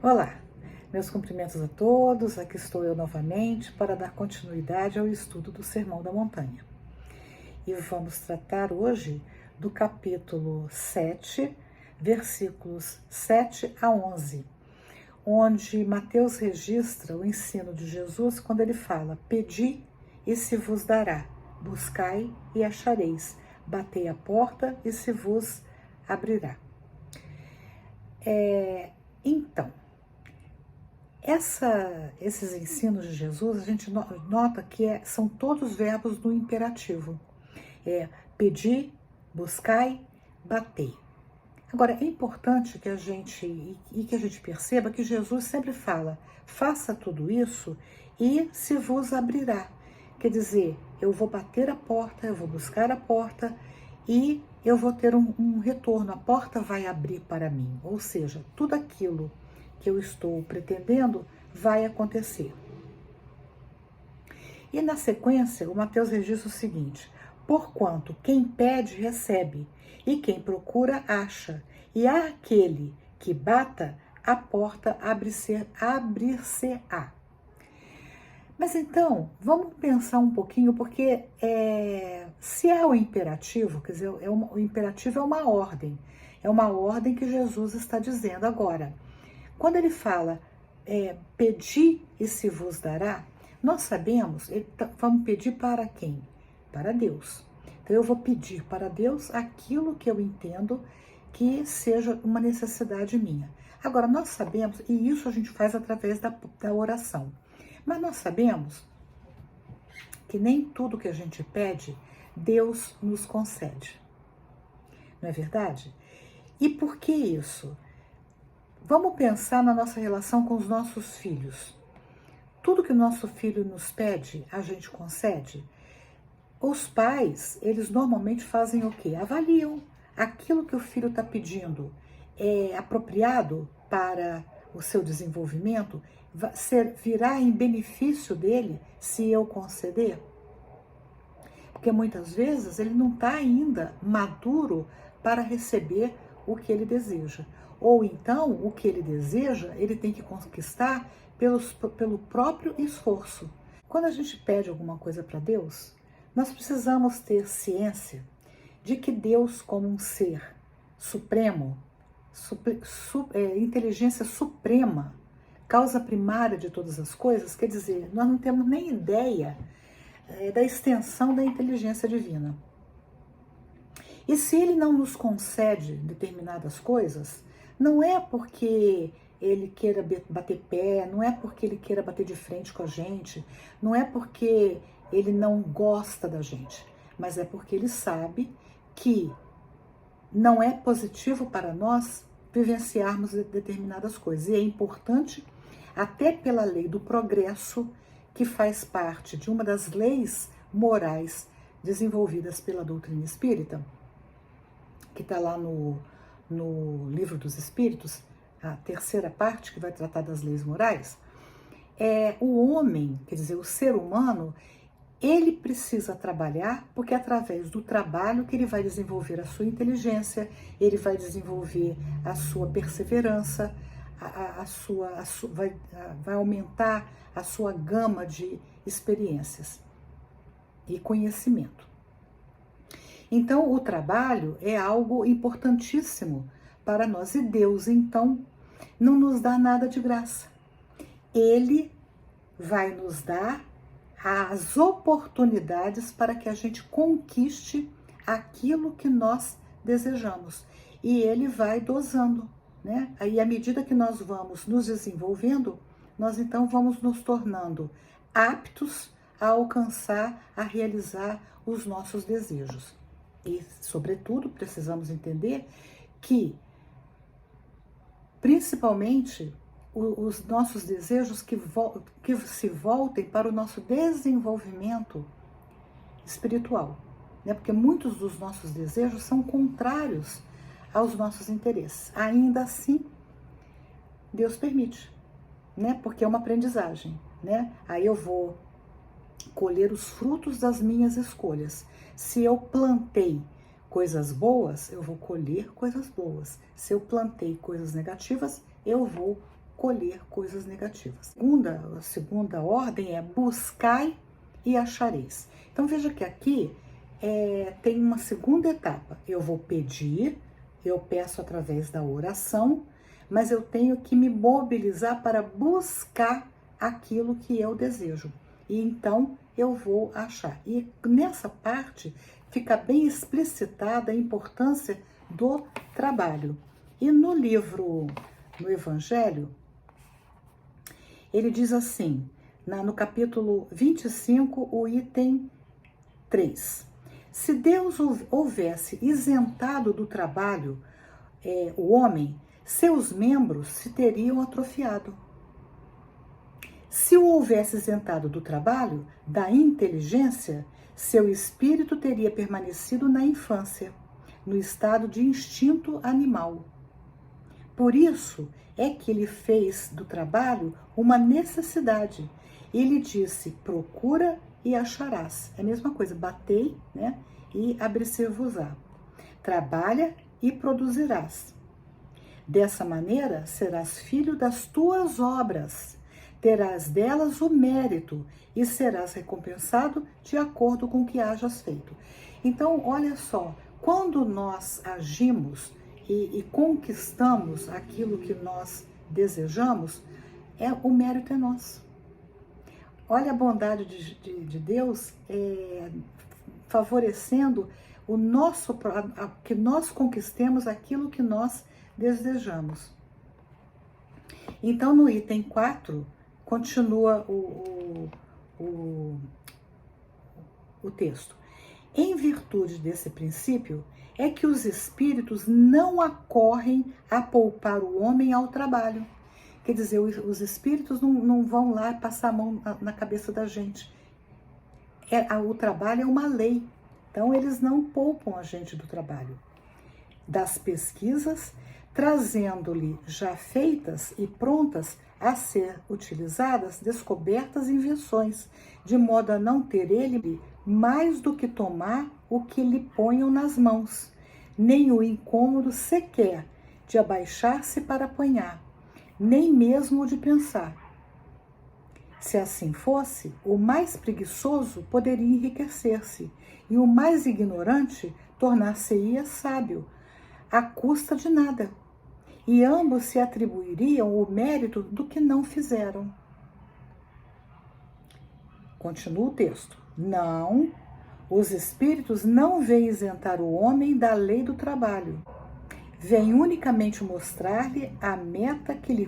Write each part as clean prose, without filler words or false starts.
Olá, meus cumprimentos a todos. Aqui estou eu novamente para dar continuidade ao estudo do Sermão da Montanha. E vamos tratar hoje do capítulo 7, versículos 7 a 11, onde Mateus registra o ensino de Jesus quando ele fala: pedi e se vos dará, buscai e achareis, batei a porta e se vos abrirá. Então, esses ensinos de Jesus, a gente nota que são todos verbos no imperativo. Pedir, buscai, batei. Agora, é importante que a gente perceba que Jesus sempre fala: faça tudo isso e se vos abrirá. Quer dizer, eu vou bater a porta, eu vou buscar a porta e eu vou ter um retorno, a porta vai abrir para mim. Ou seja, tudo aquilo que eu estou pretendendo vai acontecer. E na sequência, o Mateus registra o seguinte: porquanto quem pede, recebe, e quem procura, acha, e a aquele que bata, a porta abrir-se-á. Mas então, vamos pensar um pouquinho, porque se é o imperativo, quer dizer, o imperativo é uma ordem que Jesus está dizendo agora. Quando ele fala, pedi e se vos dará, nós sabemos, vamos pedir para quem? Para Deus. Então eu vou pedir para Deus aquilo que eu entendo que seja uma necessidade minha. Agora, nós sabemos, e isso a gente faz através da oração, mas nós sabemos que nem tudo que a gente pede, Deus nos concede. Não é verdade? E por que isso? Vamos pensar na nossa relação com os nossos filhos. Tudo que o nosso filho nos pede, a gente concede? Os pais, eles normalmente fazem o quê? Avaliam aquilo que o filho está pedindo é apropriado para o seu desenvolvimento, virá em benefício dele se eu conceder? Porque muitas vezes ele não está ainda maduro para receber o que ele deseja. Ou então, o que ele deseja, ele tem que conquistar pelo próprio esforço. Quando a gente pede alguma coisa para Deus, nós precisamos ter ciência de que Deus, como um ser supremo, inteligência suprema, causa primária de todas as coisas, quer dizer, nós não temos nem ideia da extensão da inteligência divina. E se ele não nos concede determinadas coisas, não é porque ele queira bater pé, não é porque ele queira bater de frente com a gente, não é porque ele não gosta da gente, mas é porque ele sabe que não é positivo para nós vivenciarmos determinadas coisas. E é importante, até pela lei do progresso, que faz parte de uma das leis morais desenvolvidas pela doutrina espírita, que está lá no Livro dos Espíritos, a terceira parte, que vai tratar das leis morais. O homem, quer dizer, o ser humano, ele precisa trabalhar, porque é através do trabalho que ele vai desenvolver a sua inteligência, ele vai desenvolver a sua perseverança, vai aumentar a sua gama de experiências e conhecimento. Então, o trabalho é algo importantíssimo para nós. E Deus, então, não nos dá nada de graça. Ele vai nos dar as oportunidades para que a gente conquiste aquilo que nós desejamos. E ele vai dosando, né? Aí, à medida que nós vamos nos desenvolvendo, nós então vamos nos tornando aptos a alcançar, a realizar os nossos desejos. E, sobretudo, precisamos entender que, principalmente, os nossos desejos que se voltem para o nosso desenvolvimento espiritual, né? Porque muitos dos nossos desejos são contrários aos nossos interesses. Ainda assim, Deus permite, né? Porque é uma aprendizagem, né? Aí eu vou colher os frutos das minhas escolhas. Se eu plantei coisas boas, eu vou colher coisas boas. Se eu plantei coisas negativas, eu vou colher coisas negativas. A segunda ordem é buscai e achareis. Então veja que aqui tem uma segunda etapa. Eu vou pedir, eu peço através da oração, mas eu tenho que me mobilizar para buscar aquilo que eu desejo. E então eu vou achar. E nessa parte fica bem explicitada a importância do trabalho. E no livro, no Evangelho, ele diz assim, no capítulo 25, o item 3. Se Deus houvesse isentado do trabalho o homem, seus membros se teriam atrofiado. Se o houvesse isentado do trabalho, da inteligência, seu espírito teria permanecido na infância, no estado de instinto animal. Por isso é que ele fez do trabalho uma necessidade. Ele disse, procura e acharás. É a mesma coisa, batei, né? E abrir-se-vos-á. Trabalha e produzirás. Dessa maneira serás filho das tuas obras, terás delas o mérito e serás recompensado de acordo com o que hajas feito. Então, olha só, quando nós agimos e conquistamos aquilo que nós desejamos, o mérito é nosso. Olha a bondade de Deus favorecendo que nós conquistemos aquilo que nós desejamos. Então, no item 4, continua o texto. Em virtude desse princípio, é que os espíritos não acorrem a poupar o homem ao trabalho. Quer dizer, os espíritos não vão lá passar a mão na cabeça da gente. O trabalho é uma lei, então eles não poupam a gente do trabalho. Das pesquisas, trazendo-lhe já feitas e prontas a ser utilizadas, descobertas e invenções, de modo a não ter ele mais do que tomar o que lhe ponham nas mãos, nem o incômodo sequer de abaixar-se para apanhar, nem mesmo o de pensar. Se assim fosse, o mais preguiçoso poderia enriquecer-se, e o mais ignorante tornar-se-ia sábio, à custa de nada, e ambos se atribuiriam o mérito do que não fizeram. Continua o texto. Não, os espíritos não vêm isentar o homem da lei do trabalho. Vêm unicamente mostrar-lhe a meta que lhe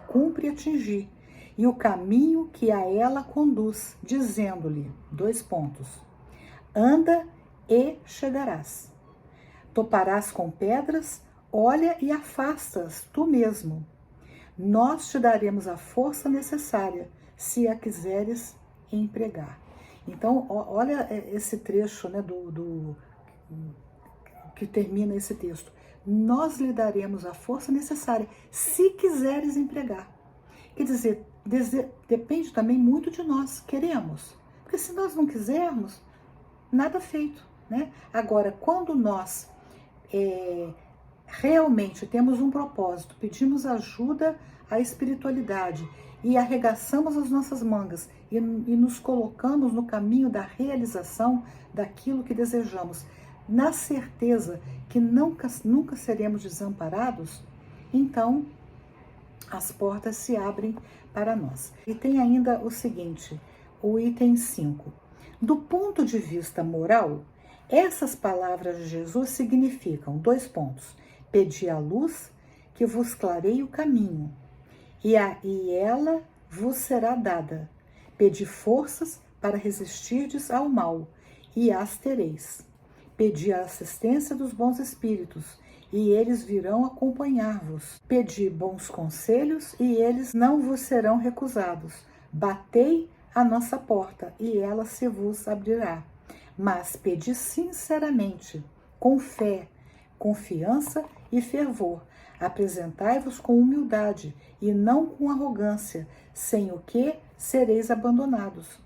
cumpre atingir e o caminho que a ela conduz, dizendo-lhe, : anda e chegarás. Toparás com pedras, olha e afastas tu mesmo. Nós te daremos a força necessária, se a quiseres empregar. Então, olha esse trecho, né, que termina esse texto. Nós lhe daremos a força necessária, se quiseres empregar. Quer dizer, depende também muito de nós, queremos. Porque se nós não quisermos, nada feito, né? Agora, quando nós realmente temos um propósito, pedimos ajuda à espiritualidade e arregaçamos as nossas mangas e nos colocamos no caminho da realização daquilo que desejamos, na certeza que nunca seremos desamparados, então as portas se abrem para nós. E tem ainda o seguinte, o item 5. Do ponto de vista moral, essas palavras de Jesus significam : pedi a luz que vos clareie o caminho, e ela vos será dada. Pedi forças para resistirdes ao mal, e as tereis. Pedi a assistência dos bons espíritos, e eles virão acompanhar-vos. Pedi bons conselhos, e eles não vos serão recusados. Batei à nossa porta, e ela se vos abrirá. Mas pedi sinceramente, com fé, confiança e fervor. Apresentai-vos com humildade e não com arrogância, sem o que sereis abandonados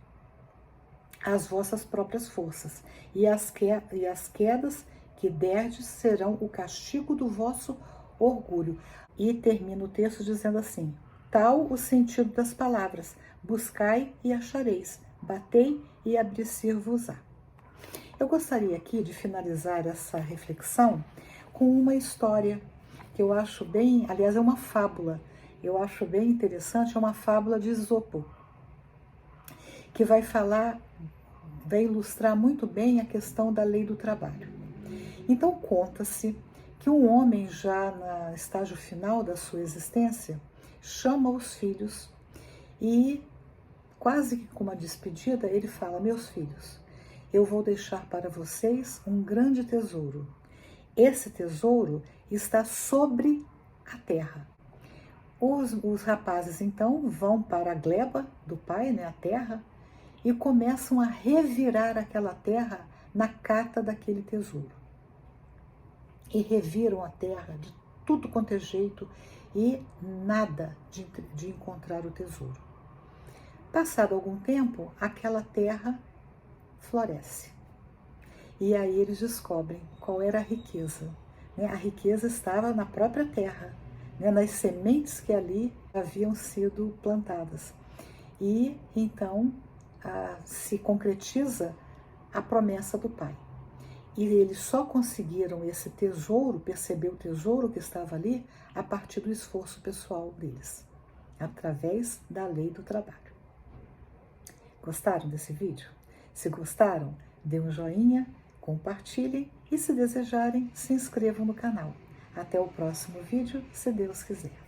às vossas próprias forças, e as quedas que derdes serão o castigo do vosso orgulho. E termina o texto dizendo assim: tal o sentido das palavras, buscai e achareis, batei e abrir-se-vos-á. Eu gostaria aqui de finalizar essa reflexão com uma história que eu acho bem, aliás, é uma fábula, eu acho bem interessante, é uma fábula de Esopo, que vai ilustrar muito bem a questão da lei do trabalho. Então conta-se que um homem já no estágio final da sua existência chama os filhos e, quase que com uma despedida, ele fala: meus filhos, eu vou deixar para vocês um grande tesouro. Esse tesouro está sobre a terra. Os rapazes então vão para a gleba do pai, né, a terra, e começam a revirar aquela terra na cata daquele tesouro. E reviram a terra de tudo quanto é jeito e nada de encontrar o tesouro. Passado algum tempo, aquela terra floresce. E aí eles descobrem qual era a riqueza. A riqueza estava na própria terra, nas sementes que ali haviam sido plantadas. E então se concretiza a promessa do pai. E eles só conseguiram esse tesouro, perceber o tesouro que estava ali, a partir do esforço pessoal deles, através da lei do trabalho. Gostaram desse vídeo? Se gostaram, dê um joinha, compartilhem e, se desejarem, se inscrevam no canal. Até o próximo vídeo, se Deus quiser.